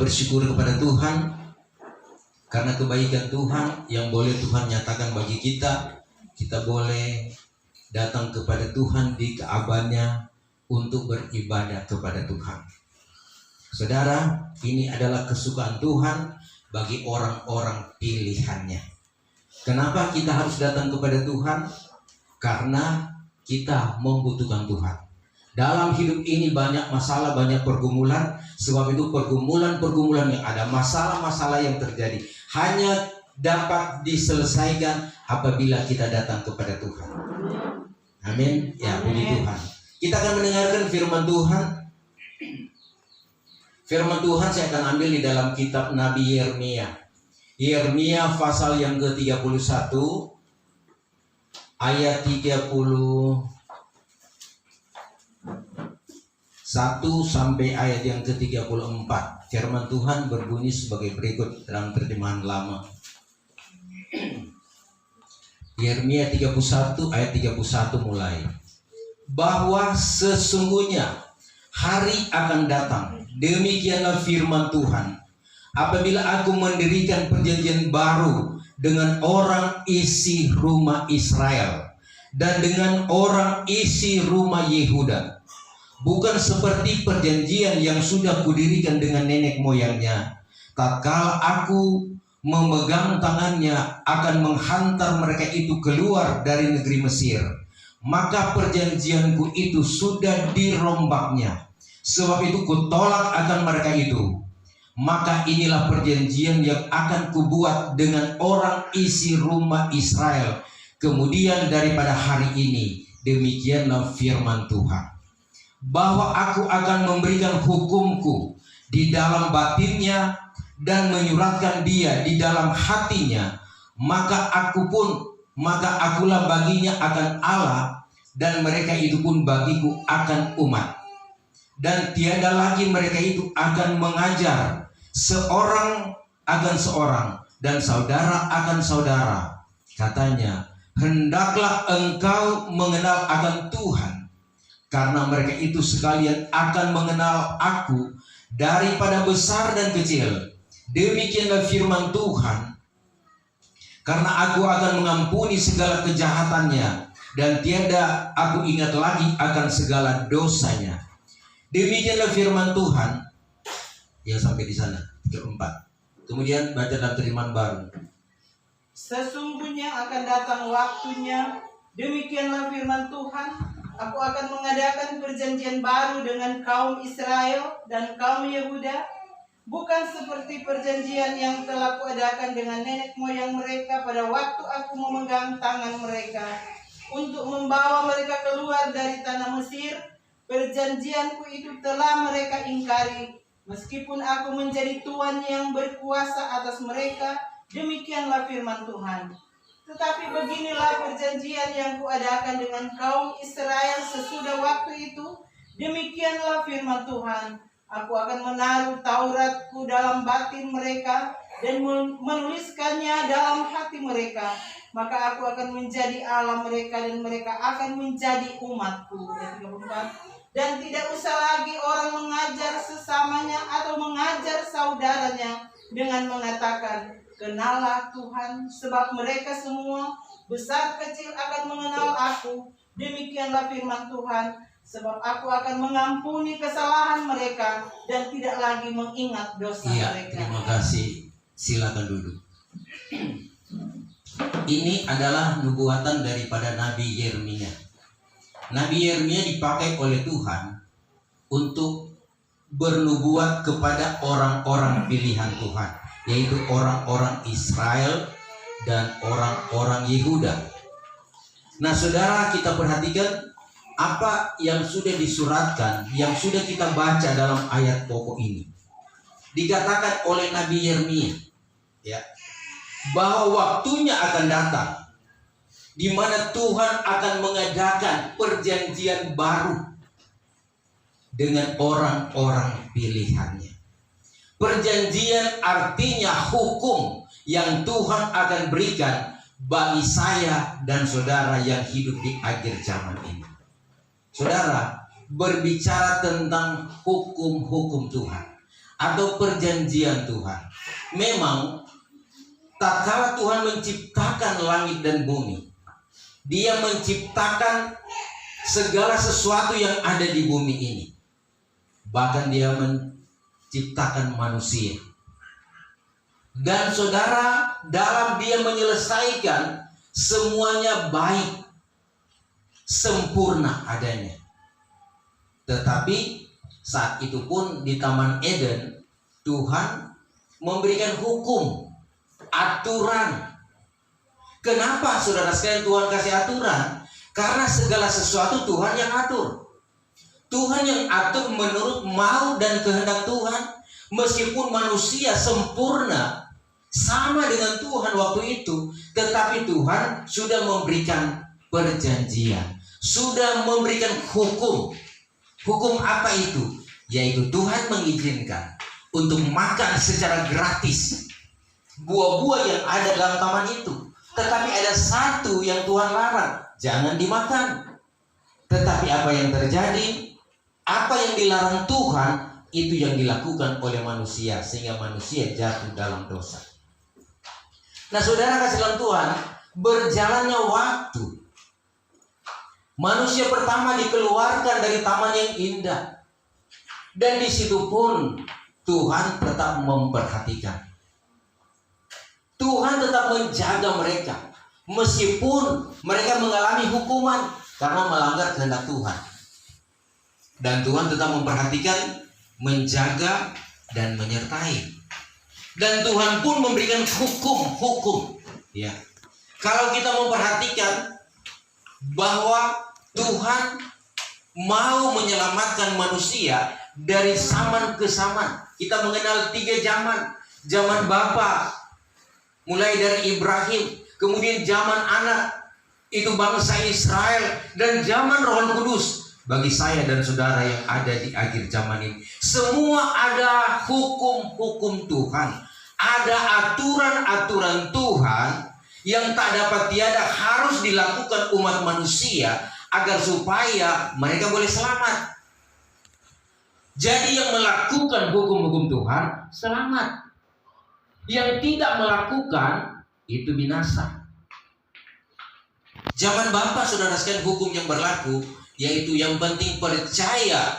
bersyukur kepada Tuhan karena kebaikan Tuhan yang boleh Tuhan nyatakan bagi kita. Kita boleh datang kepada Tuhan di Ka'bahnya untuk beribadah kepada Tuhan. Saudara, ini adalah kesukaan Tuhan bagi orang-orang pilihannya. Kenapa kita harus datang kepada Tuhan? Karena kita membutuhkan Tuhan. Dalam hidup ini banyak masalah, banyak pergumulan. Sebab itu pergumulan-pergumulan yang ada, masalah-masalah yang terjadi hanya dapat diselesaikan apabila kita datang kepada Tuhan. Amin. Ya, puji Tuhan. Kita akan mendengarkan firman Tuhan. Firman Tuhan saya akan ambil di dalam kitab Nabi Yeremia. Yeremia pasal yang ke-31 ayat 31 sampai ayat yang ke-34. Firman Tuhan berbunyi sebagai berikut dalam terjemahan lama. Yeremia 31 ayat 31 mulai. Bahwa sesungguhnya hari akan datang, demikianlah firman Tuhan, apabila aku mendirikan perjanjian baru dengan orang isi rumah Israel dan dengan orang isi rumah Yehuda, bukan seperti perjanjian yang sudah kudirikan dengan nenek moyangnya, tatkala aku memegang tangannya akan menghantar mereka itu keluar dari negeri Mesir. Maka perjanjianku itu sudah dirombaknya, sebab itu kutolak akan mereka itu. Maka inilah perjanjian yang akan kubuat dengan orang isi rumah Israel kemudian daripada hari ini, demikianlah firman Tuhan, bahwa aku akan memberikan hukumku di dalam batinnya dan menyuratkan dia di dalam hatinya. Maka akulah baginya akan Allah, dan mereka itu pun bagiku akan umat. Dan tiada lagi mereka itu akan mengajar seorang akan seorang dan saudara akan saudara. Katanya, hendaklah engkau mengenal akan Tuhan, karena mereka itu sekalian akan mengenal aku daripada besar dan kecil. Demikianlah firman Tuhan, karena aku akan mengampuni segala kejahatannya, dan tiada aku ingat lagi akan segala dosanya. Demikianlah firman Tuhan. Ya, sampai di sana 34. Kemudian baca dalam terjemahan baru. Sesungguhnya akan datang waktunya, demikianlah firman Tuhan, aku akan mengadakan perjanjian baru dengan kaum Israel dan kaum Yehuda, bukan seperti perjanjian yang telah kuadakan dengan nenek moyang mereka pada waktu aku memegang tangan mereka untuk membawa mereka keluar dari tanah Mesir. Perjanjianku itu telah mereka ingkari, meskipun aku menjadi Tuhan yang berkuasa atas mereka. Demikianlah firman Tuhan. Tetapi beginilah perjanjian yang kuadakan dengan kaum Israel sesudah waktu itu. Demikianlah firman Tuhan, aku akan menaruh Tauratku dalam batin mereka dan menuliskannya dalam hati mereka. Maka aku akan menjadi Allah mereka dan mereka akan menjadi umatku. Dan tidak usah lagi orang mengajar sesamanya atau mengajar saudaranya dengan mengatakan, kenallah Tuhan, sebab mereka semua besar kecil akan mengenal aku. Demikianlah firman Tuhan, sebab aku akan mengampuni kesalahan mereka dan tidak lagi mengingat dosa mereka. Terima kasih. Silakan duduk. Ini adalah nubuatan daripada Nabi Yeremia. Nabi Yeremia dipakai oleh Tuhan untuk bernubuat kepada orang-orang pilihan Tuhan, yaitu orang-orang Israel dan orang-orang Yehuda. Nah, saudara, kita perhatikan apa yang sudah disuratkan, yang sudah kita baca dalam ayat pokok ini. Dikatakan oleh Nabi Yeremia, ya, bahwa waktunya akan datang di mana Tuhan akan mengadakan perjanjian baru dengan orang-orang pilihannya. Perjanjian artinya hukum yang Tuhan akan berikan bagi saya dan saudara yang hidup di akhir zaman ini. Saudara, berbicara tentang hukum-hukum Tuhan. atau perjanjian Tuhan. Memang tatkala Tuhan menciptakan langit dan bumi, Dia menciptakan segala sesuatu yang ada di bumi ini. Bahkan Dia menciptakan manusia. Dan saudara, dalam Dia menyelesaikan, semuanya baik, sempurna adanya. Tetapi saat itu pun di Taman Eden, Tuhan memberikan hukum, aturan. Kenapa saudara sekalian Tuhan kasih aturan? Karena segala sesuatu Tuhan yang atur. Tuhan yang atur menurut mau dan kehendak Tuhan. Meskipun manusia sempurna sama dengan Tuhan waktu itu, tetapi Tuhan sudah memberikan perjanjian, sudah memberikan hukum. Hukum apa itu? Yaitu Tuhan mengizinkan untuk makan secara gratis buah-buah yang ada dalam taman itu. Tetapi ada satu yang Tuhan larang, jangan dimakan. Tetapi apa yang terjadi? Apa yang dilarang Tuhan, itu yang dilakukan oleh manusia, sehingga manusia jatuh dalam dosa. Nah saudara kasih dalam Tuhan, berjalannya waktu, manusia pertama dikeluarkan dari taman yang indah. Dan di situ pun Tuhan tetap memperhatikan. Tuhan tetap menjaga mereka, meskipun mereka mengalami hukuman karena melanggar kehendak Tuhan. Dan Tuhan tetap memperhatikan, menjaga, dan menyertai. Dan Tuhan pun memberikan hukum-hukum. Ya, kalau kita memperhatikan bahwa Tuhan mau menyelamatkan manusia dari zaman ke zaman. Kita mengenal 3 zaman. Zaman Bapa, mulai dari Ibrahim, kemudian zaman anak, itu bangsa Israel, dan zaman Roh Kudus bagi saya dan saudara yang ada di akhir zaman ini. Semua ada hukum-hukum Tuhan, ada aturan-aturan Tuhan yang tak dapat tiada harus dilakukan umat manusia agar supaya mereka boleh selamat. Jadi yang melakukan hukum-hukum Tuhan selamat, yang tidak melakukan itu binasa. Zaman Bapa saudara sekalian, hukum yang berlaku yaitu yang penting percaya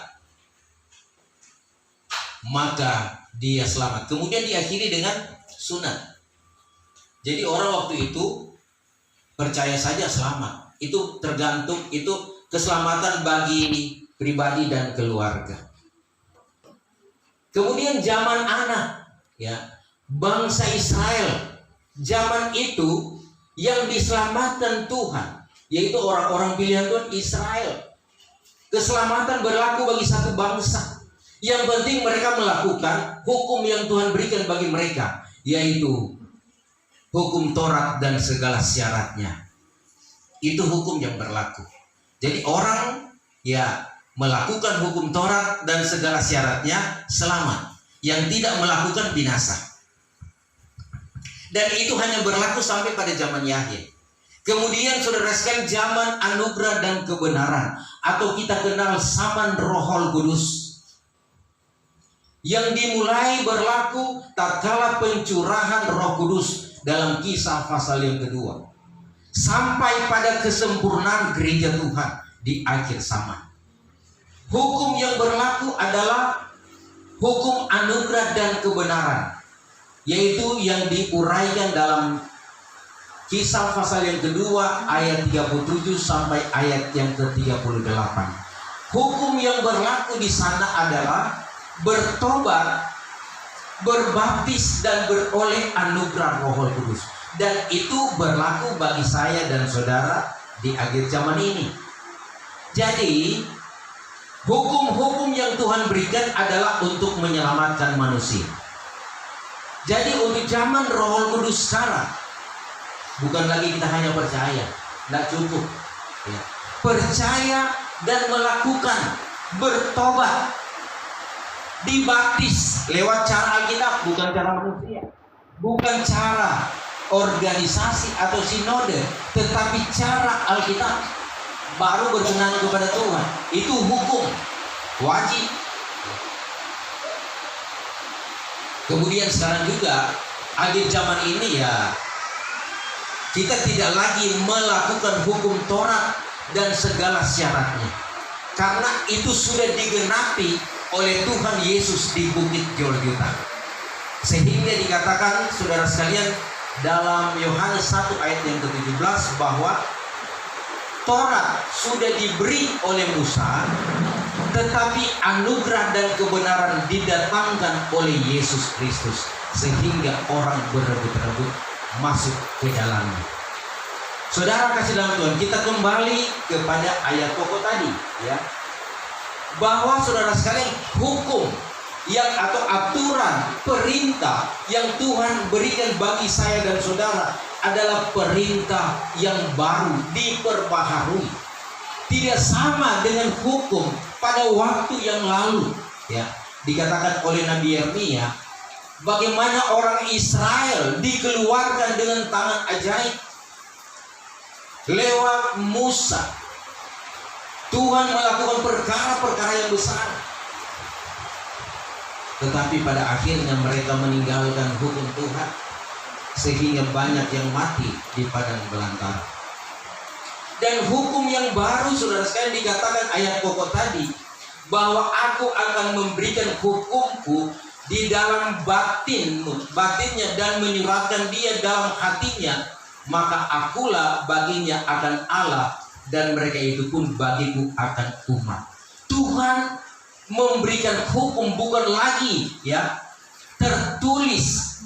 maka dia selamat. Kemudian diakhiri dengan sunat. Jadi orang waktu itu percaya saja selamat. Itu tergantung, itu keselamatan bagi pribadi dan keluarga. Kemudian zaman anak, ya, bangsa Israel, zaman itu yang diselamatkan Tuhan, yaitu orang-orang pilihan Tuhan Israel. Keselamatan berlaku bagi satu bangsa. Yang penting mereka melakukan hukum yang Tuhan berikan bagi mereka, yaitu hukum Taurat dan segala syaratnya. Itu hukum yang berlaku. Jadi orang ya melakukan hukum Taurat dan segala syaratnya selamat. Yang tidak melakukan binasa. Dan itu hanya berlaku sampai pada zaman Yahya. Kemudian saudara sekalian zaman anugerah dan kebenaran, atau kita kenal zaman Roh Kudus, yang dimulai berlaku tatkala pencurahan Roh Kudus dalam Kisah pasal yang kedua, sampai pada kesempurnaan gereja Tuhan di akhir zaman. Hukum yang berlaku adalah hukum anugerah dan kebenaran, yaitu yang diuraikan dalam Kisah pasal yang kedua ayat 37 sampai ayat yang ke-38. Hukum yang berlaku di sana adalah bertobat, berbaptis, dan beroleh anugerah Roh Kudus. Dan itu berlaku bagi saya dan saudara di akhir zaman ini. Jadi hukum-hukum yang Tuhan berikan adalah untuk menyelamatkan manusia. Jadi untuk zaman Roh Kudus sekarang, bukan lagi kita hanya percaya, tidak cukup ya. Percaya dan melakukan, bertobat, dibaptis lewat cara Alkitab, bukan cara manusia, bukan cara organisasi atau sinode, tetapi cara Alkitab, baru berkenan kepada Tuhan. Itu hukum wajib. Kemudian sekarang juga akhir zaman ini ya, kita tidak lagi melakukan hukum Taurat dan segala syaratnya, karena itu sudah digenapi oleh Tuhan Yesus di Bukit Golgota. Sehingga dikatakan saudara sekalian dalam Yohanes 1 ayat yang ke-17 bahwa Taurat sudah diberi oleh Musa, tetapi anugerah dan kebenaran didatangkan oleh Yesus Kristus, sehingga orang berebut-rebut masuk ke dalamnya. Saudara kasih dalam Tuhan, kita kembali kepada ayat pokok tadi ya, bahwa saudara sekalian hukum yang atau aturan perintah yang Tuhan berikan bagi saya dan saudara adalah perintah yang baru, diperbaharui, tidak sama dengan hukum pada waktu yang lalu ya. Dikatakan oleh Nabi Yeremia bagaimana orang Israel dikeluarkan dengan tangan ajaib lewat Musa. Tuhan melakukan perkara-perkara yang besar, tetapi pada akhirnya mereka meninggalkan hukum Tuhan, sehingga banyak yang mati di padang belantara. Dan hukum yang baru saudara sekalian dikatakan ayat pokok tadi, bahwa aku akan memberikan hukumku di dalam batinnya dan menyuratkan dia dalam hatinya, maka akulah baginya akan Allah dan mereka itu pun bagiku akan umat. Tuhan memberikan hukum bukan lagi ya tertulis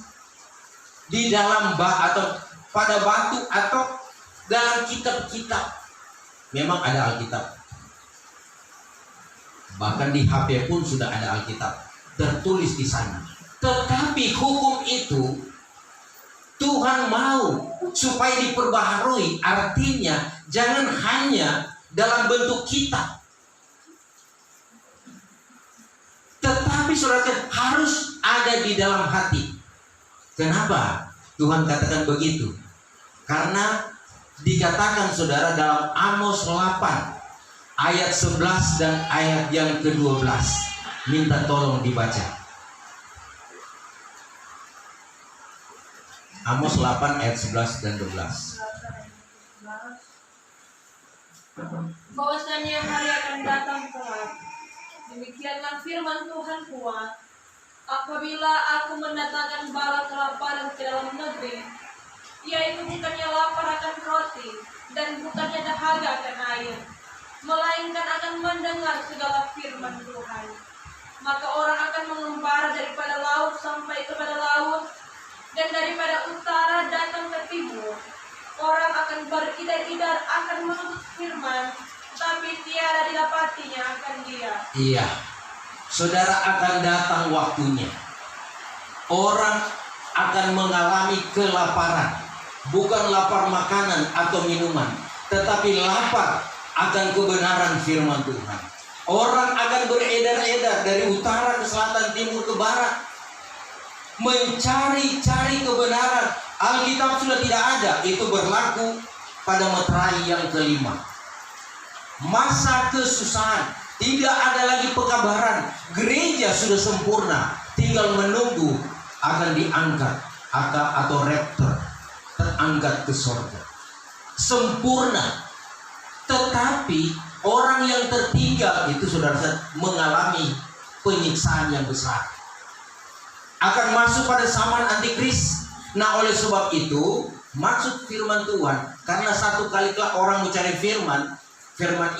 di dalam atau pada batu atau dalam kitab-kitab. Memang ada Alkitab, bahkan di HP pun sudah ada Alkitab tertulis di sana. Tetapi hukum itu Tuhan mau supaya diperbaharui, artinya jangan hanya dalam bentuk kitab, tetapi saudara harus ada di dalam hati. Kenapa Tuhan katakan begitu? Karena dikatakan saudara dalam Amos 8 ayat 11 dan ayat yang ke-12. Minta tolong dibaca. Amos 8 ayat 11 dan 12. Bahwasanya hari akan datang kelak, demikianlah firman Tuhan kuat, apabila aku mendatangkan bala kelaparan ke dalam negeri, yaitu bukannya lapar akan roti dan bukannya dahaga akan air, melainkan akan mendengar segala firman Tuhan, maka orang akan mengembara daripada laut sampai kepada laut, dan daripada utara datang ke timur. Orang akan beridar-idar akan menuntut firman, tapi tiada didapatinya akan dia. Iya, saudara, akan datang waktunya orang akan mengalami kelaparan, bukan lapar makanan atau minuman, tetapi lapar akan kebenaran firman Tuhan. Orang akan beredar-edar dari utara ke selatan, timur ke barat, mencari-cari kebenaran. Alkitab sudah tidak ada, itu berlaku pada meterai yang kelima. Masa kesusahan, tidak ada lagi pekabaran. Gereja sudah sempurna, tinggal menunggu akan diangkat atau raptor, terangkat ke surga. Sempurna. Tetapi orang yang tertinggal itu saudara mengalami penyiksaan yang besar, akan masuk pada zaman antikris. Nah, oleh sebab itu maksud firman Tuhan, karena satu kali kelak orang mencari firman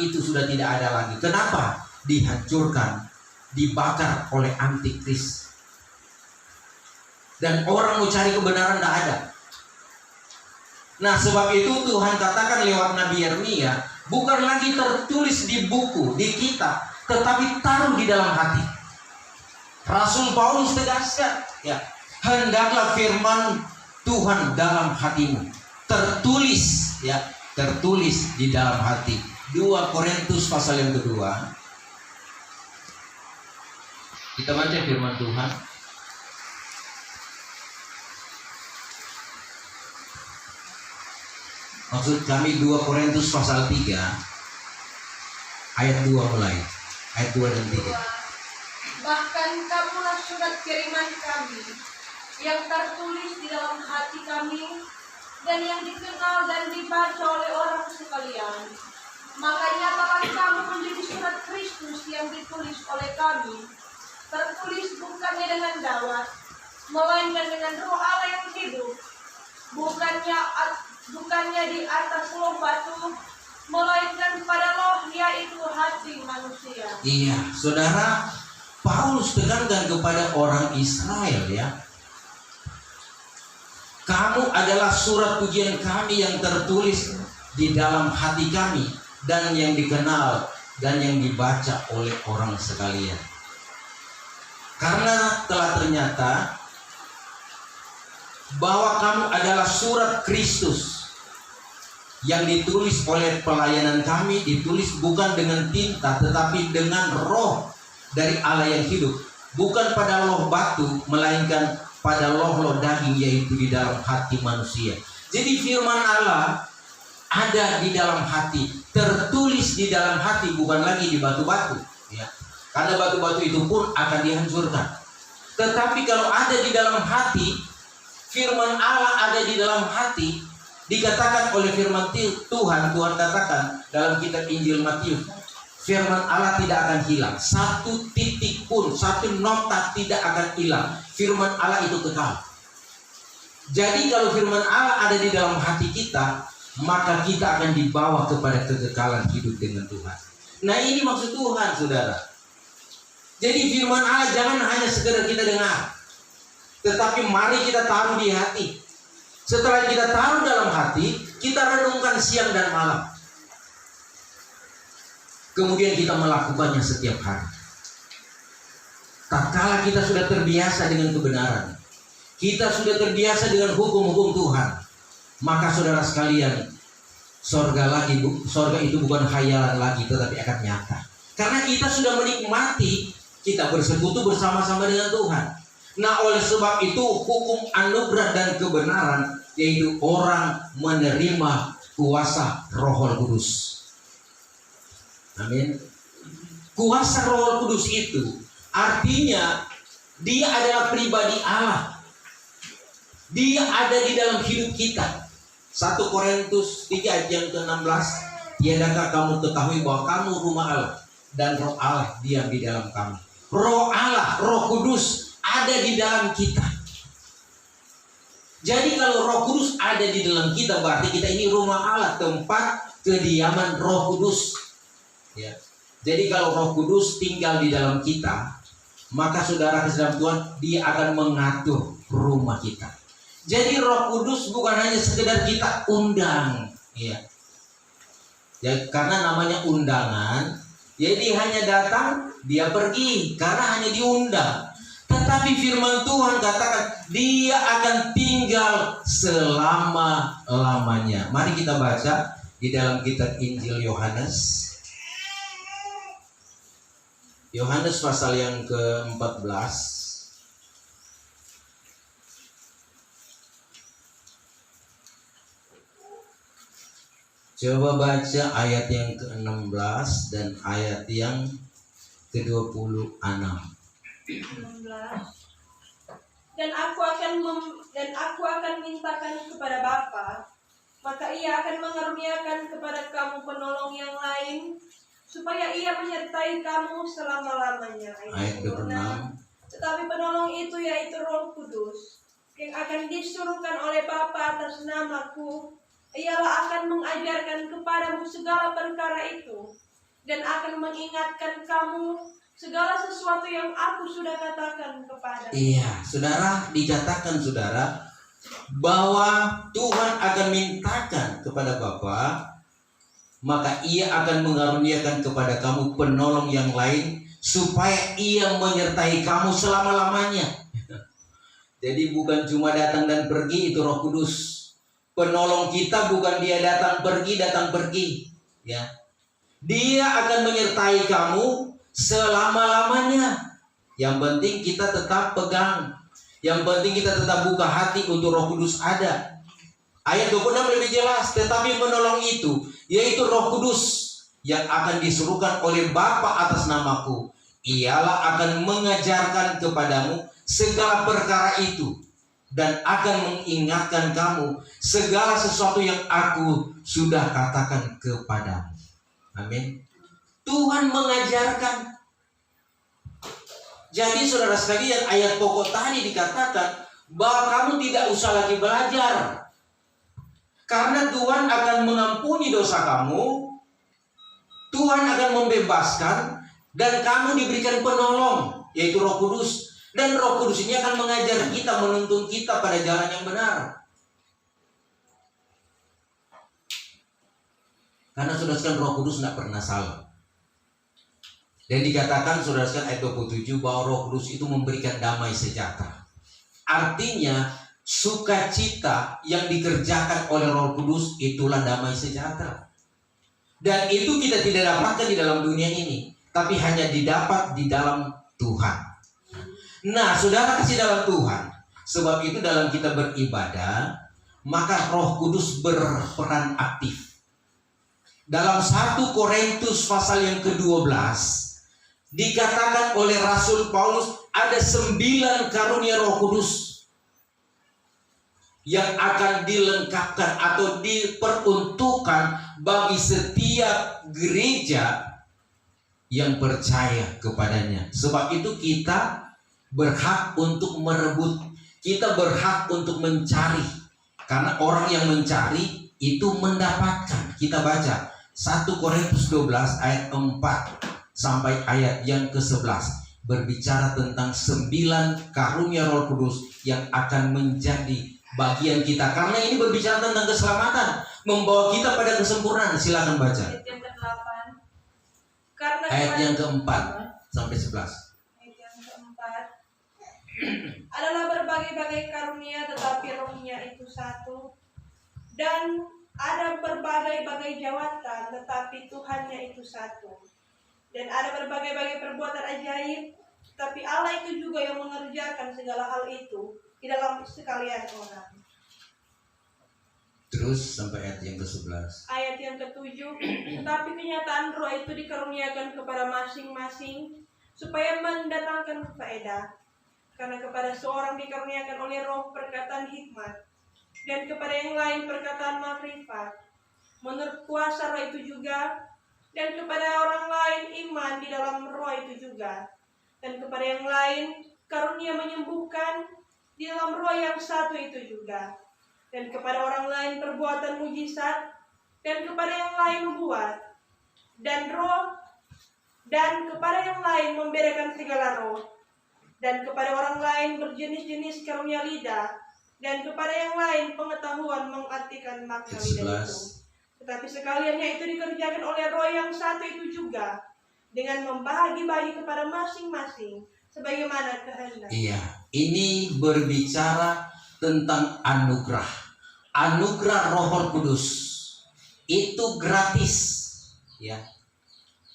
itu sudah tidak ada lagi. Kenapa? Dihancurkan, dibakar oleh antikris, dan orang mencari kebenaran tidak ada. Nah, sebab itu Tuhan katakan lewat Nabi Yeremia, bukan lagi tertulis di buku, di kitab, tetapi taruh di dalam hati. Rasul Paulus tegaskan, ya, hendaklah firman Tuhan dalam hatimu, tertulis, ya, tertulis di dalam hati. 2 Korintus pasal yang kedua. Kita baca firman Tuhan. Maksud kami 2 Korintus pasal 3 ayat 2 mulai. Ayat 2 dan 3. Bahkan kamulah surat kiriman kami, yang tertulis di dalam hati kami, dan yang dikenal dan dibaca oleh orang sekalian. Maka nyatalah kamu menjadi surat Kristus yang ditulis oleh kami, tertulis bukannya dengan dawat, melainkan dengan Roh Allah yang hidup, bukannya di atas loh batu, melainkan pada loh, yaitu hati manusia. Iya, saudara, Paulus tekankan kepada orang Israel ya. Kamu adalah surat pujian kami yang tertulis di dalam hati kami, dan yang dikenal dan yang dibaca oleh orang sekalian. Karena telah ternyata bahwa kamu adalah surat Kristus yang ditulis oleh pelayanan kami, ditulis bukan dengan tinta tetapi dengan Roh dari Allah yang hidup, bukan pada loh batu melainkan pada loh daging, yaitu di dalam hati manusia. Jadi firman Allah ada di dalam hati, tertulis di dalam hati, bukan lagi di batu-batu ya. Karena batu-batu itu pun akan dihancurkan. Tetapi kalau ada di dalam hati, firman Allah ada di dalam hati, dikatakan oleh firman Tuhan katakan dalam kitab Injil Matius, firman Allah tidak akan hilang, satu titik pun, satu nota tidak akan hilang. Firman Allah itu kekal. Jadi kalau firman Allah ada di dalam hati kita, maka kita akan dibawa kepada kekekalan hidup dengan Tuhan. Nah, ini maksud Tuhan, saudara. Jadi firman Allah jangan hanya sekedar kita dengar, tetapi mari kita taruh di hati. Setelah kita taruh dalam hati, kita renungkan siang dan malam. Kemudian kita melakukannya setiap hari. Tatkala kita sudah terbiasa dengan kebenaran, kita sudah terbiasa dengan hukum-hukum Tuhan, maka saudara sekalian, sorga itu bukan khayalan lagi, tetapi akan nyata. Karena kita sudah menikmati, kita bersekutu bersama-sama dengan Tuhan. Nah, oleh sebab itu hukum anugerah dan kebenaran, yaitu orang menerima kuasa Roh Kudus. Amin. Kuasa Roh Kudus itu artinya dia adalah pribadi Allah. Dia ada di dalam hidup kita. 1 Korintus 3 ayat yang ke-16, tiadakah kamu ketahui bahwa kamu rumah Allah dan Roh Allah diam di dalam kamu. Roh Allah, Roh Kudus ada di dalam kita. Jadi kalau Roh Kudus ada di dalam kita, berarti kita ini rumah Allah, tempat kediaman Roh Kudus. Ya. Jadi kalau Roh Kudus tinggal di dalam kita, maka saudara dalam Tuhan, dia akan mengatur rumah kita. Jadi Roh Kudus bukan hanya sekedar kita undang, ya. Ya, karena namanya undangan, jadi hanya datang, dia pergi karena hanya diundang. Tetapi firman Tuhan katakan dia akan tinggal selama-lamanya. Mari kita baca di dalam kitab Injil Yohanes. Yohanes pasal yang ke-14. Coba baca ayat yang ke-16 dan ayat yang ke-26. 16. Dan aku akan mintakan kepada Bapa, maka Ia akan mengaruniakan kepada kamu penolong yang lain, supaya Ia menyertai kamu selama-lamanya. Ayat ke-6. Tetapi penolong itu yaitu Roh Kudus, yang akan disuruhkan oleh Bapa atas namaku, ialah akan mengajarkan kepadamu segala perkara itu, dan akan mengingatkan kamu segala sesuatu yang aku sudah katakan kepadamu. Iya, saudara, dikatakan saudara bahwa Tuhan akan mintakan kepada Bapa, maka Ia akan mengaruniakan kepada kamu penolong yang lain, supaya Ia menyertai kamu selama-lamanya. Jadi bukan cuma datang dan pergi, itu Roh Kudus. Penolong kita bukan dia datang pergi, ya. Dia akan menyertai kamu selama-lamanya. Yang penting kita tetap pegang. Yang penting kita tetap buka hati untuk Roh Kudus ada. Ayat 26 lebih jelas, tetapi penolong itu, yaitu Roh Kudus, yang akan disuruhkan oleh Bapa atas namaku, Ialah akan mengajarkan kepadamu segala perkara itu, dan akan mengingatkan kamu segala sesuatu yang aku sudah katakan kepadamu. Amin. Tuhan mengajarkan. Jadi saudara sekalian, ayat pokok tadi dikatakan bahwa kamu tidak usah lagi belajar, karena Tuhan akan mengampuni dosa kamu, Tuhan akan membebaskan, dan kamu diberikan penolong, yaitu Roh Kudus. Dan Roh Kudus ini akan mengajar kita, menuntun kita pada jalan yang benar. Karena saudara sekalian, Roh Kudus tidak pernah salah. Dan dikatakan saudara sekalian ayat 27 bahwa Roh Kudus itu memberikan damai sejahtera. Artinya sukacita yang dikerjakan oleh Roh Kudus itulah damai sejahtera. Dan itu kita tidak dapatkan di dalam dunia ini, tapi hanya didapat di dalam Tuhan. Nah, saudara kasih dalam Tuhan. Sebab itu dalam kita beribadah, maka Roh Kudus berperan aktif. Dalam 1 Korintus pasal yang ke-12 dikatakan oleh Rasul Paulus ada 9 karunia Roh Kudus yang akan dilengkapkan atau diperuntukkan bagi setiap gereja yang percaya kepadanya. Sebab itu kita berhak untuk merebut, kita berhak untuk mencari, karena orang yang mencari itu mendapatkan. Kita baca 1 Korintus 12 ayat 4 sampai ayat yang ke-11, berbicara tentang 9 karunia Roh Kudus yang akan menjadi bagian kita. Karena ini berbicara tentang keselamatan, membawa kita pada kesempurnaan. Silakan baca Ayat yang ke-8. Karena ayat yang ke-4 sampai 11. Ayat yang ke-4 adalah berbagai-bagai karunia, tetapi rohnya itu satu. Dan ada berbagai-bagai jawatan, tetapi Tuhannya itu satu. Dan ada berbagai-bagai perbuatan ajaib, tapi Allah itu juga yang mengerjakan segala hal itu di dalam sekalian orang. Terus sampai ayat yang ke-11. Ayat yang ke-7, tetapi kenyataan roh itu dikaruniakan kepada masing-masing supaya mendatangkan faedah. Karena kepada seorang dikaruniakan oleh roh perkataan hikmat, dan kepada yang lain perkataan makrifat menurut kuasa roh itu juga, dan kepada orang lain iman di dalam roh itu juga, dan kepada yang lain karunia menyembuhkan di dalam roh yang satu itu juga, dan kepada orang lain perbuatan mujizat, dan kepada yang lain membuat dan roh, dan kepada yang lain membedakan segala roh, dan kepada orang lain berjenis-jenis karunia lidah, dan kepada yang lain pengetahuan mengartikan makna lidah itu. Tetapi sekaliannya itu dikerjakan oleh roh yang satu itu juga, dengan membagi-bagi kepada masing-masing sebagaimana kehendak. Iya, ini berbicara tentang anugerah. Anugerah Roh Kudus itu gratis, ya.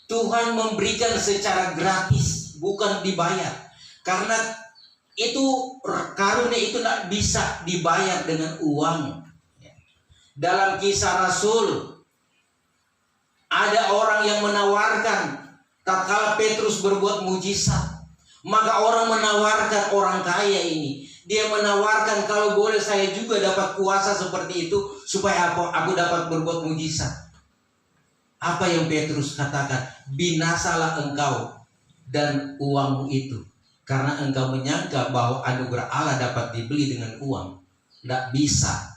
Tuhan memberikan secara gratis, bukan dibayar. Karena itu karunia itu tidak bisa dibayar dengan uang. Dalam Kisah Rasul ada orang yang menawarkan, tatkala Petrus berbuat mujizat, maka orang menawarkan, orang kaya ini, dia menawarkan, kalau boleh saya juga dapat kuasa seperti itu supaya aku dapat berbuat mujizat. Apa yang Petrus katakan? Binasalah engkau dan uangmu itu, karena engkau menyangka bahwa anugerah Allah dapat dibeli dengan uang. Tidak bisa.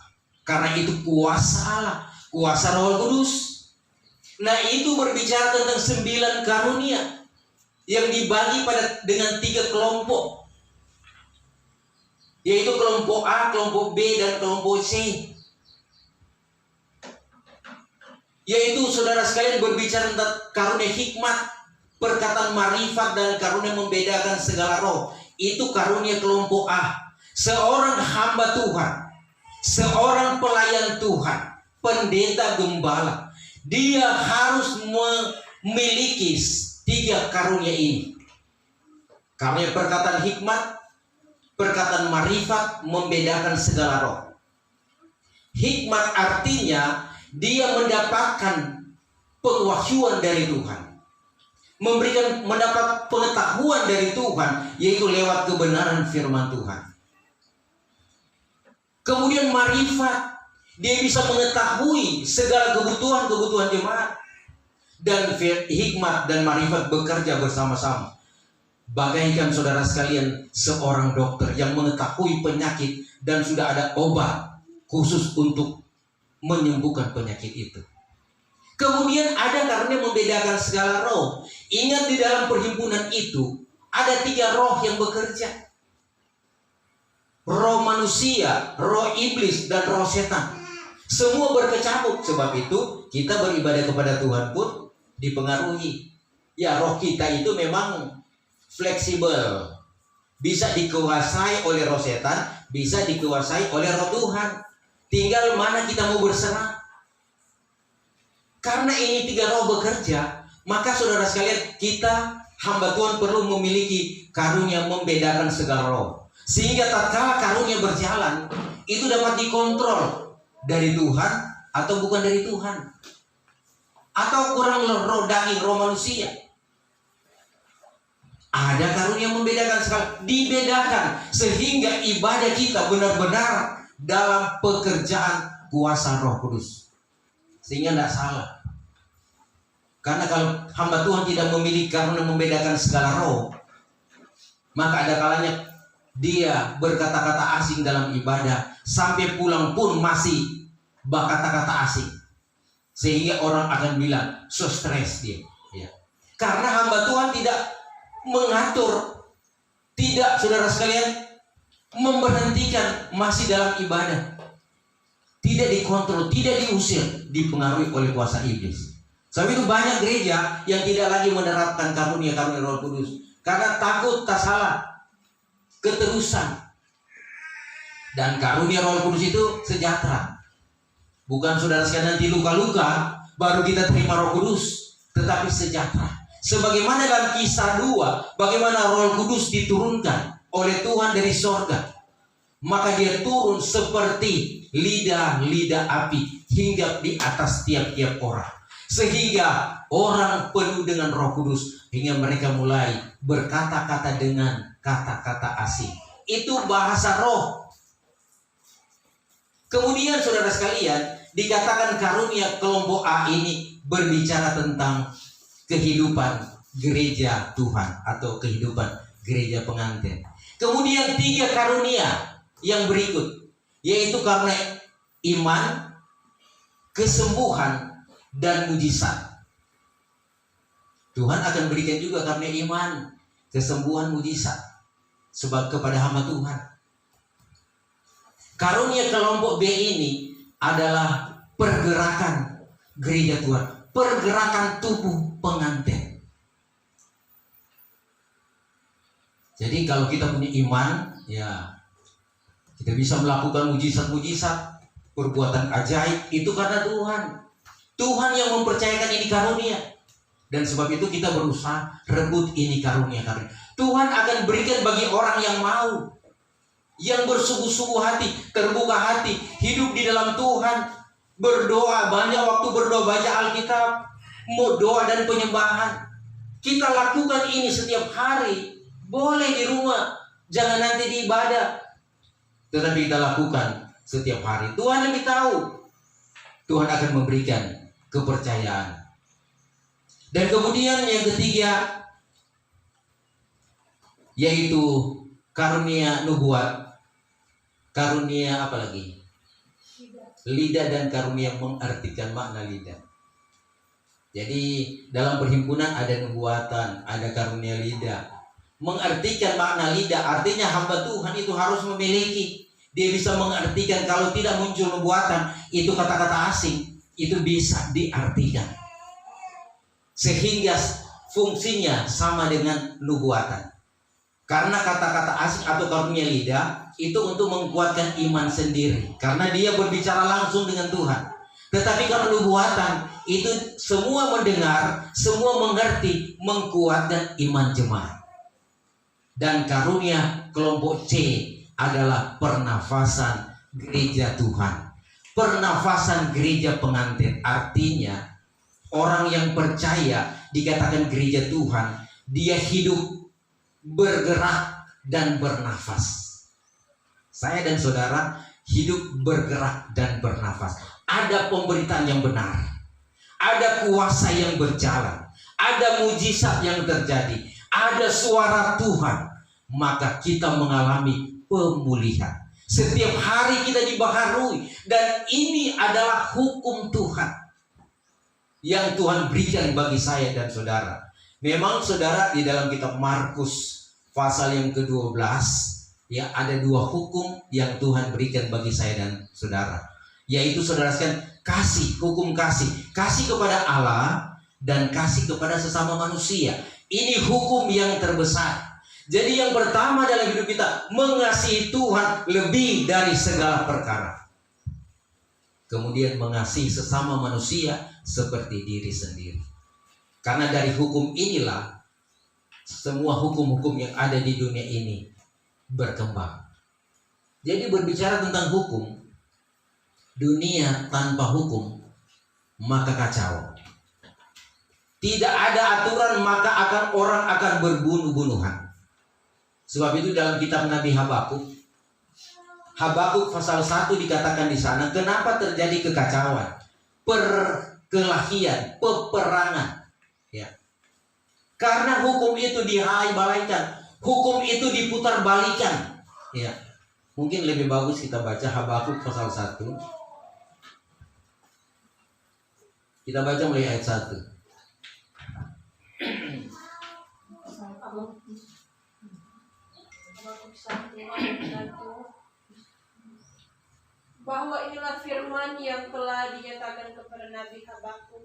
Karena itu kuasa Allah, kuasa Roh Kudus. Nah, itu berbicara tentang 9 karunia yang dibagi dengan 3 kelompok, yaitu kelompok A, kelompok B, dan kelompok C. Yaitu saudara sekalian berbicara tentang karunia hikmat, perkataan marifat, dan karunia membedakan segala roh. Itu karunia kelompok A. Seorang hamba Tuhan, seorang pelayan Tuhan, pendeta gembala, dia harus memiliki 3 karunia ini. Karunia perkataan hikmat, perkataan marifat, membedakan segala roh. Hikmat artinya dia mendapatkan pengwahyuan dari Tuhan. mendapat pengetahuan dari Tuhan, yaitu lewat kebenaran firman Tuhan. Kemudian marifat, dia bisa mengetahui segala kebutuhan jemaat. Dan hikmat dan marifat bekerja bersama-sama. Bagaikan saudara sekalian seorang dokter yang mengetahui penyakit dan sudah ada obat khusus untuk menyembuhkan penyakit itu. Kemudian ada karunia membedakan segala roh. Ingat, di dalam perhimpunan itu ada 3 roh yang bekerja. Roh manusia, roh iblis, dan roh setan. Semua berkecamuk. Sebab itu kita beribadah kepada Tuhan pun dipengaruhi. Ya, roh kita itu memang fleksibel. Bisa dikuasai oleh roh setan, bisa dikuasai oleh roh Tuhan. Tinggal mana kita mau berserah. Karena ini 3 roh bekerja, maka saudara sekalian, kita hamba Tuhan perlu memiliki karunia membedakan segala roh. Sehingga tatkala karunia berjalan, itu dapat dikontrol dari Tuhan atau bukan dari Tuhan. Atau kurang roh daging, roh manusia. Ada karunia membedakan sekali, dibedakan sehingga ibadah kita benar-benar dalam pekerjaan kuasa Roh Kudus. Sehingga tidak salah. Karena kalau hamba Tuhan tidak memiliki karunia membedakan segala roh, maka ada kalanya dia berkata-kata asing dalam ibadah, sampai pulang pun masih berkata-kata asing. Sehingga orang akan bilang, so stres dia. Ya. Karena hamba Tuhan tidak mengatur, tidak, saudara sekalian, memberhentikan masih dalam ibadah. Tidak dikontrol, tidak diusir, dipengaruhi oleh kuasa iblis. Sebab itu banyak gereja yang tidak lagi menerapkan karunia-karunia Roh Kudus. Karena takut tak salah, keterusan. Dan karunia Roh Kudus itu sejahtera. Bukan saudara sekalian nanti luka-luka baru kita terima Roh Kudus, tetapi sejahtera. Sebagaimana dalam Kisah 2, bagaimana Roh Kudus diturunkan oleh Tuhan dari sorga, maka dia turun seperti lidah-lidah api hingga di atas tiap-tiap orang, sehingga orang penuh dengan Roh Kudus hingga mereka mulai berkata-kata dengan kata-kata asing. Itu bahasa roh. Kemudian saudara sekalian, dikatakan karunia kelompok A ini berbicara tentang kehidupan gereja Tuhan atau kehidupan gereja pengantin. Kemudian 3 karunia yang berikut, yaitu karena iman, kesembuhan, dan mujizat. Tuhan akan berikan juga karena iman, kesembuhan, mujizat sebab kepada hamba Tuhan. Karunia kelompok B ini adalah pergerakan gereja Tuhan, pergerakan tubuh pengantin. Jadi kalau kita punya iman, ya kita bisa melakukan mujizat-mujizat, perbuatan ajaib, itu karena Tuhan. Tuhan yang mempercayakan ini karunia. Dan sebab itu kita berusaha rebut ini karunia. Tuhan akan berikan bagi orang yang mau, yang bersungguh-sungguh hati, terbuka hati, hidup di dalam Tuhan, berdoa, banyak waktu berdoa, baca Alkitab, mau doa dan penyembahan. Kita lakukan ini setiap hari. Boleh di rumah, jangan nanti di ibadah, tetapi kita lakukan setiap hari. Tuhan lebih tahu. Tuhan akan memberikan kepercayaan. Dan kemudian yang ketiga, yaitu karunia nubuat. Karunia apa lagi? Lidah dan karunia mengartikan makna lidah. Jadi dalam perhimpunan ada nubuatan, ada karunia lidah. Mengartikan makna lidah artinya hamba Tuhan itu harus memiliki. Dia bisa mengartikan, kalau tidak muncul nubuatan, itu kata-kata asing, itu bisa diartikan. Sehingga fungsinya sama dengan nubuatan. Karena kata-kata asing atau karunia lidah itu untuk menguatkan iman sendiri, karena dia berbicara langsung dengan Tuhan. Tetapi kalau nubuatan itu semua mendengar, semua mengerti, menguatkan iman jemaat. Dan karunia kelompok C adalah pernafasan gereja Tuhan, pernafasan gereja pengantin. Artinya orang yang percaya dikatakan gereja Tuhan, dia hidup, bergerak, dan bernafas. Saya dan saudara hidup, bergerak, dan bernafas. Ada pemberitaan yang benar, ada kuasa yang berjalan, ada mujizat yang terjadi, ada suara Tuhan, maka kita mengalami pemulihan. Setiap hari kita dibaharui, dan ini adalah hukum Tuhan yang Tuhan berikan bagi saya dan saudara. Memang saudara, di dalam kitab Markus pasal yang ke-12 ya, ada 2 hukum yang Tuhan berikan bagi saya dan saudara, yaitu saudara sekalian, kasih, hukum kasih, kasih kepada Allah dan kasih kepada sesama manusia. Ini hukum yang terbesar. Jadi yang pertama dalam hidup kita, mengasihi Tuhan lebih dari segala perkara. Kemudian mengasihi sesama manusia seperti diri sendiri. Karena dari hukum inilah semua hukum-hukum yang ada di dunia ini berkembang. Jadi berbicara tentang hukum, dunia tanpa hukum maka kacau. Tidak ada aturan, maka orang akan berbunuh-bunuhan. Sebab itu dalam kitab Nabi Habakuk pasal 1 dikatakan di sana, kenapa terjadi kekacauan, perkelahian, peperangan? Ya. Karena hukum itu dihalai-balaikan, hukum itu diputar-balikan. Ya. Mungkin lebih bagus kita baca Habakuk pasal 1. Kita baca mulai ayat 1. Bahwa inilah firman yang telah dinyatakan kepada Nabi Habakuk.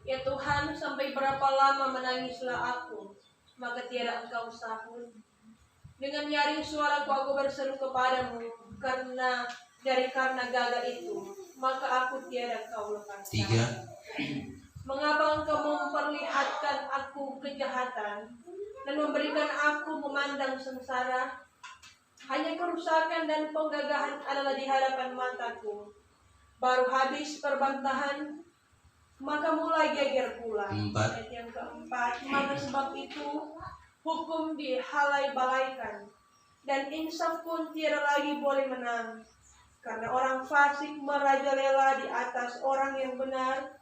Ya Tuhan, sampai berapa lama menangislah aku, maka tiada engkau sahut. Dengan nyaring suaraku aku berseru kepadamu, karena gagak itu, maka aku tiada engkau lepaskan. 3. Mengapa engkau memperlihatkan aku kejahatan dan memberikan aku memandang sengsara? Hanya kerusakan dan penggagahan adalah di hadapan mataku. Baru habis perbantahan, maka mulai geger pula. 4. Ayat yang keempat, maka sebab itu hukum dihalai-balaikan, dan insaf pun tiada lagi boleh menang. Karena orang fasik merajalela di atas orang yang benar,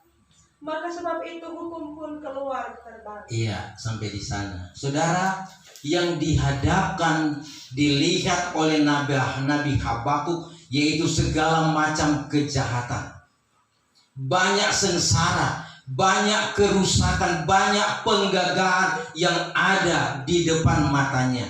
maka sebab itu hukum pun keluar terbang. Iya, sampai di sana. Saudara, yang dihadapkan, dilihat oleh Nabi Habakuk, yaitu segala macam kejahatan, banyak sengsara, banyak kerusakan, banyak penggagahan yang ada di depan matanya.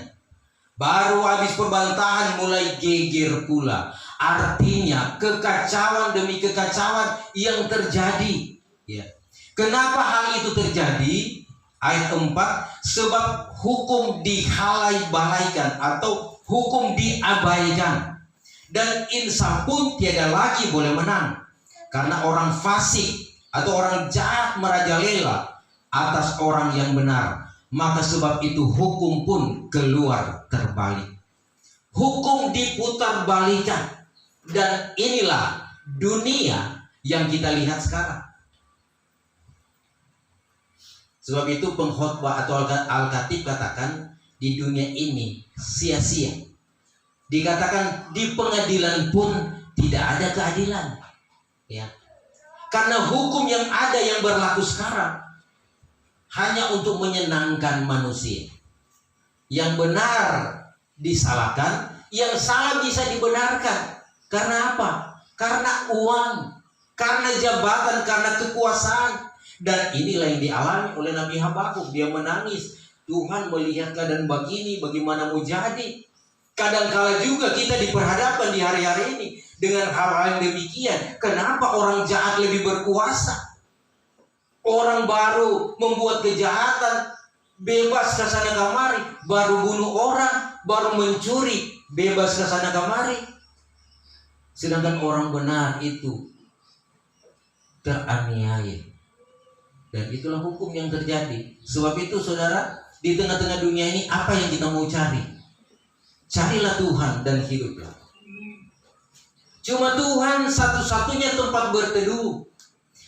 Baru habis perbantahan mulai geger pula. Artinya kekacauan demi kekacauan yang terjadi. Ya. Kenapa hal itu terjadi? Ayat 4, sebab hukum dihalai-balaikan atau hukum diabaikan, dan insaf pun tiada lagi boleh menang. Karena orang fasik atau orang jahat merajalela atas orang yang benar, maka sebab itu hukum pun keluar terbalik. Hukum diputar-balikan, dan inilah dunia yang kita lihat sekarang. Sebab itu pengkhotbah atau Al-Khatib katakan, di dunia ini sia-sia. Dikatakan di pengadilan pun tidak ada keadilan. Ya. Karena hukum yang ada, yang berlaku sekarang, hanya untuk menyenangkan manusia. Yang benar disalahkan, yang salah bisa dibenarkan. Karena apa? Karena uang, karena jabatan, karena kekuasaan. Dan inilah yang dialami oleh Nabi Habakuk. Dia menangis, Tuhan melihat keadaan begini, bagaimana mau jadi. Kadangkala juga kita diperhadapkan di hari-hari ini dengan hal-hal yang demikian. Kenapa orang jahat lebih berkuasa? Orang baru membuat kejahatan, bebas ke sana kemari. Baru bunuh orang, baru mencuri, bebas ke sana kemari. Sedangkan orang benar itu teraniaya. Dan itulah hukum yang terjadi. Sebab itu saudara, di tengah-tengah dunia ini apa yang kita mau cari? Carilah Tuhan dan hiduplah. Cuma Tuhan satu-satunya tempat berteduh.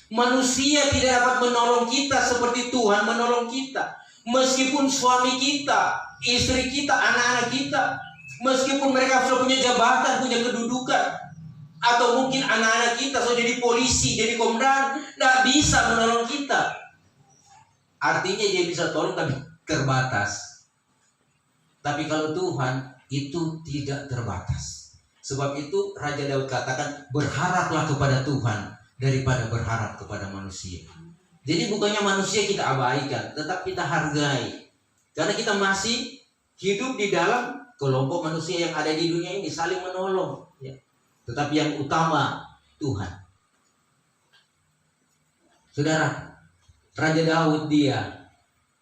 Manusia tidak dapat menolong kita seperti Tuhan menolong kita. Meskipun suami kita, istri kita, anak-anak kita, meskipun mereka sudah punya jabatan, punya kedudukan, atau mungkin anak-anak kita sudah jadi polisi, jadi komandan, tidak bisa menolong kita. Artinya dia bisa tolong tapi terbatas. Tapi kalau Tuhan itu tidak terbatas. Sebab itu Raja Daud katakan, berharaplah kepada Tuhan daripada berharap kepada manusia. Jadi bukannya manusia kita abaikan, tetap kita hargai. Karena kita masih hidup di dalam kelompok manusia yang ada di dunia ini, saling menolong. Ya. Tetapi yang utama Tuhan. Saudara, Raja Daud dia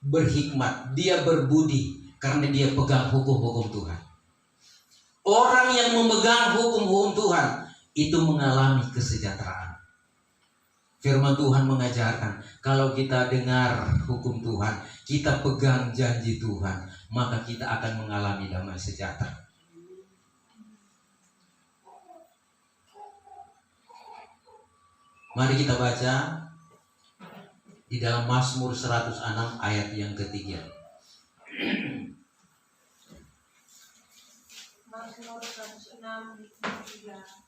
berhikmat, dia berbudi karena dia pegang hukum-hukum Tuhan. Orang yang memegang hukum-hukum Tuhan itu mengalami kesejahteraan. Firman Tuhan mengajarkan, kalau kita dengar hukum Tuhan, kita pegang janji Tuhan, maka kita akan mengalami damai sejahtera. Mari kita baca di dalam Mazmur 106 ayat yang ketiga. Mazmur 106 ayat 3.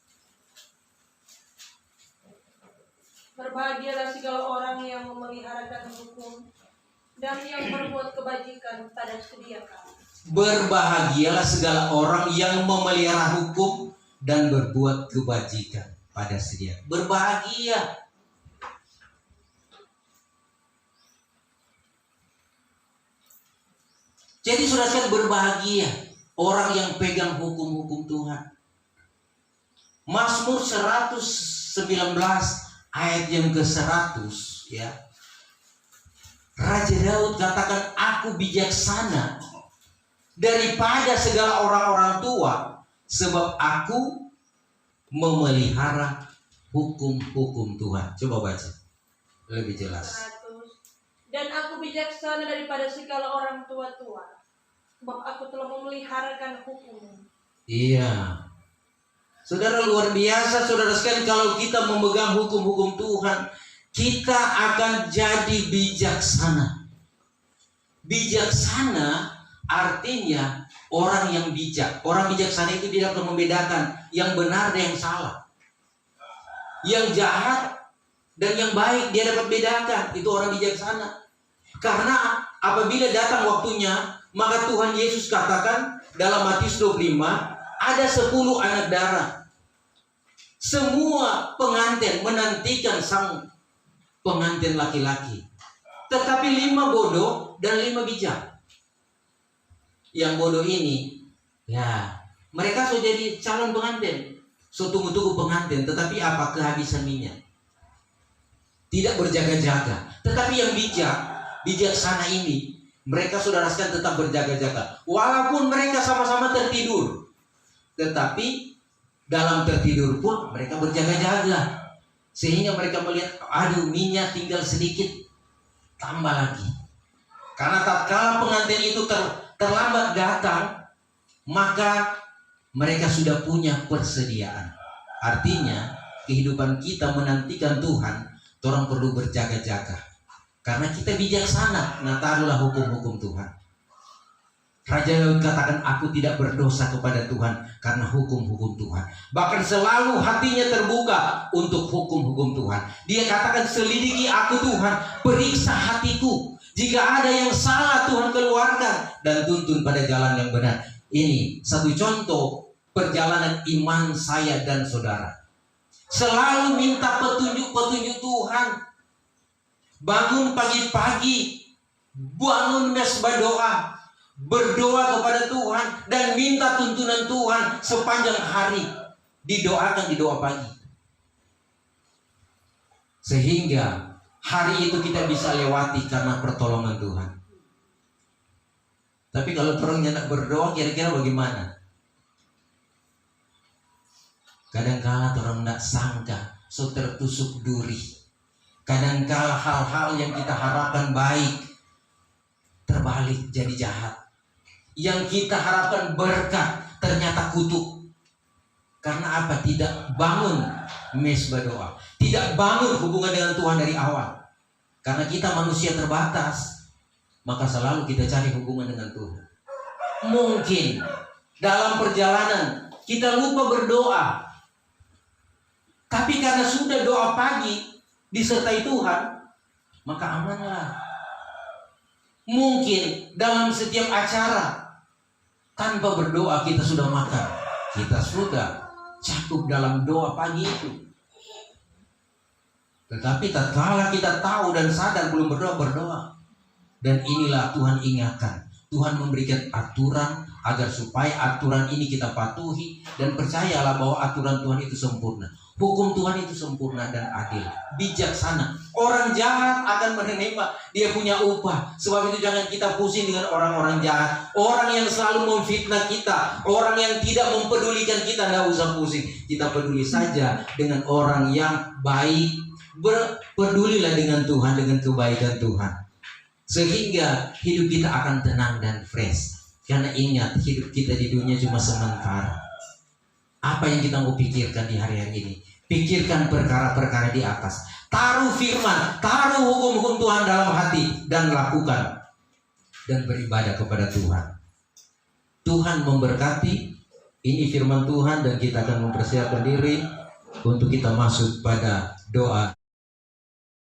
Berbahagialah segala orang yang memeliharakan hukum dan yang berbuat kebajikan pada sedia kala. Berbahagialah segala orang yang memelihara hukum dan berbuat kebajikan pada sedia. Berbahagia. Jadi saudara sekalian, berbahagia orang yang pegang hukum-hukum Tuhan. Mazmur 119 ayat yang ke-100 ya. Raja Daud katakan, aku bijaksana daripada segala orang-orang tua, sebab aku memelihara hukum-hukum Tuhan. Coba baca lebih jelas. 100. Dan aku bijaksana daripada segala orang tua-tua, sebab aku telah memeliharakan hukum. Iya. Saudara, luar biasa saudara sekalian, kalau kita memegang hukum-hukum Tuhan, kita akan jadi bijaksana. Bijaksana artinya orang yang bijak. Orang bijaksana itu tidak dapat membedakan yang benar dan yang salah, yang jahat dan yang baik, dia dapat bedakan. Itu orang bijaksana. Karena apabila datang waktunya, maka Tuhan Yesus katakan dalam Matius 25, ada 10 anak darah. Semua pengantin menantikan sang pengantin laki-laki, tetapi 5 bodoh dan 5 bijak. Yang bodoh ini, ya, mereka sudah jadi calon pengantin, so tunggu-tunggu pengantin, tetapi apa? Kehabisan minyak, tidak berjaga-jaga. Tetapi yang bijaksana ini, mereka sudah rasakan tetap berjaga-jaga, walaupun mereka sama-sama tertidur, tetapi dalam tertidur pun mereka berjaga-jaga, sehingga mereka melihat, aduh, minyak tinggal sedikit, tambah lagi. Karena tatkala pengantin itu terlambat datang, maka mereka sudah punya persediaan. Artinya kehidupan kita menantikan Tuhan, orang perlu berjaga-jaga, karena kita bijaksana. Nah, taruhlah hukum-hukum Tuhan. Raja Daud katakan, aku tidak berdosa kepada Tuhan karena hukum-hukum Tuhan. Bahkan selalu hatinya terbuka untuk hukum-hukum Tuhan. Dia katakan, selidiki aku Tuhan, periksa hatiku. Jika ada yang salah, Tuhan keluarkan dan tuntun pada jalan yang benar. Ini satu contoh perjalanan iman saya dan saudara. Selalu minta petunjuk-petunjuk Tuhan. Bangun pagi-pagi, bangun mesbah doa, berdoa kepada Tuhan dan minta tuntunan Tuhan sepanjang hari. Didoakan di doa pagi, sehingga hari itu kita bisa lewati karena pertolongan Tuhan. Tapi kalau orang tidak berdoa, kira-kira bagaimana? Kadang-kala orang tidak sangka, so tertusuk duri. Kadang-kala hal-hal yang kita harapkan baik terbalik jadi jahat. Yang kita harapkan berkat ternyata kutuk. Karena apa? Tidak bangun mesbah doa, tidak bangun hubungan dengan Tuhan dari awal. Karena kita manusia terbatas, maka selalu kita cari hubungan dengan Tuhan. Mungkin dalam perjalanan kita lupa berdoa, tapi karena sudah doa pagi disertai Tuhan, maka amanlah. Mungkin dalam setiap acara tanpa berdoa kita sudah makan, kita sudah cakup dalam doa pagi itu. Tetapi tatkala kita tahu dan sadar belum berdoa. Dan inilah Tuhan ingatkan, Tuhan memberikan aturan agar supaya aturan ini kita patuhi, dan percayalah bahwa aturan Tuhan itu sempurna. Hukum Tuhan itu sempurna dan adil, bijaksana. Orang jahat akan menerima dia punya upah. Sebab itu jangan kita pusing dengan orang-orang jahat, orang yang selalu memfitnah kita, orang yang tidak mempedulikan kita. Tidak usah pusing, kita peduli saja dengan orang yang baik. Berpedulilah dengan Tuhan, dengan kebaikan Tuhan, sehingga hidup kita akan tenang dan fresh. Karena ingat, hidup kita di dunia cuma sementara. Apa yang kita mau pikirkan di hari-hari ini? Pikirkan perkara-perkara di atas. Taruh firman, taruh hukum-hukum Tuhan dalam hati, dan lakukan dan beribadah kepada Tuhan. Tuhan memberkati. Ini firman Tuhan, dan kita akan mempersiapkan diri untuk kita masuk pada doa.